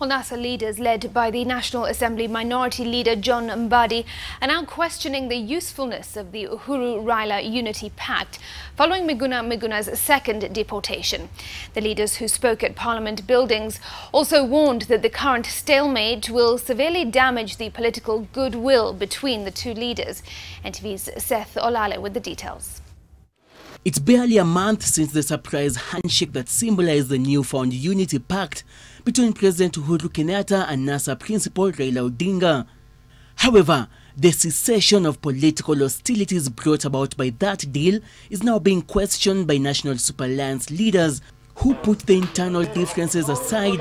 Well, NASA leaders led by the National Assembly Minority Leader John Mbadi are now questioning the usefulness of the Uhuru-Raila Unity Pact following Miguna Miguna's second deportation. The leaders who spoke at Parliament buildings also warned that the current stalemate will severely damage the political goodwill between the two leaders. NTV's Seth Olale with the details. It's barely a month since the surprise handshake that symbolized the newfound unity pact between President Uhuru Kenyatta and NASA principal Raila Odinga. However, the cessation of political hostilities brought about by that deal is now being questioned by National Super Alliance leaders who put the internal differences aside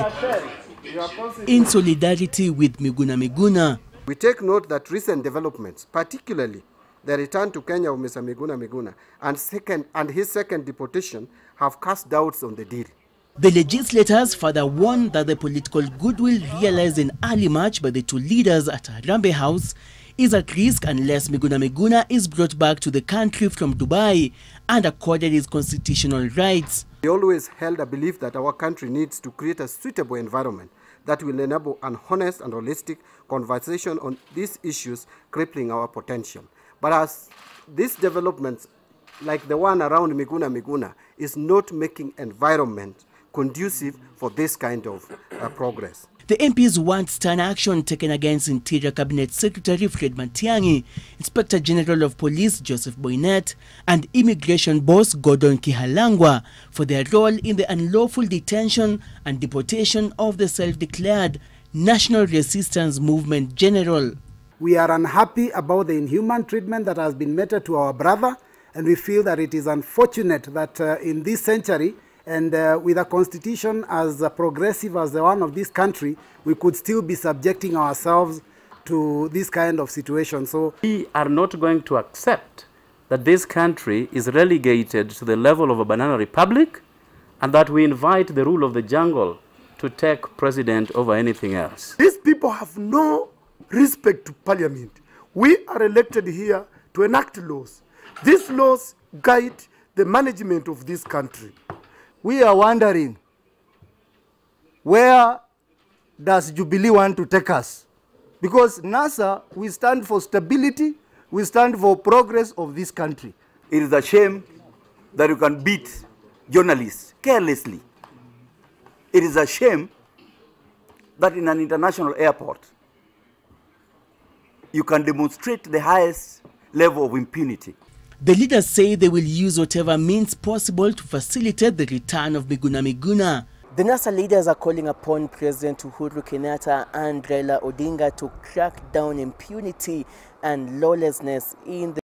in solidarity with Miguna Miguna. We take note that recent developments, particularly the return to Kenya of Mr. Miguna Miguna and his second deportation, have cast doubts on the deal. The legislators further warned that the political goodwill realized in early March by the two leaders at Harambee House is at risk unless Miguna Miguna is brought back to the country from Dubai and accorded his constitutional rights. We always held a belief that our country needs to create a suitable environment that will enable an honest and holistic conversation on these issues crippling our potential. But as these developments, like the one around Miguna Miguna, is not making environment conducive for this kind of progress. The MPs want stern action taken against Interior Cabinet Secretary Fred Matiang'i, Inspector General of Police Joseph Boynet, and Immigration Boss Gordon Kihalangwa for their role in the unlawful detention and deportation of the self-declared National Resistance Movement General. We are unhappy about the inhuman treatment that has been meted to our brother, and we feel that it is unfortunate that in this century and with a constitution as progressive as the one of this country, we could still be subjecting ourselves to this kind of situation. So we are not going to accept that this country is relegated to the level of a banana republic and that we invite the rule of the jungle to take precedent over anything else. These people have no respect to Parliament. We are elected here to enact laws. These laws guide the management of this country. We are wondering, where does Jubilee want to take us? Because NASA, we stand for stability, we stand for progress of this country. It is a shame that you can beat journalists carelessly. It is a shame that in an international airport, you can demonstrate the highest level of impunity. The leaders say they will use whatever means possible to facilitate the return of Miguna Miguna. The NASA leaders are calling upon President Uhuru Kenyatta and Raila Odinga to crack down impunity and lawlessness in the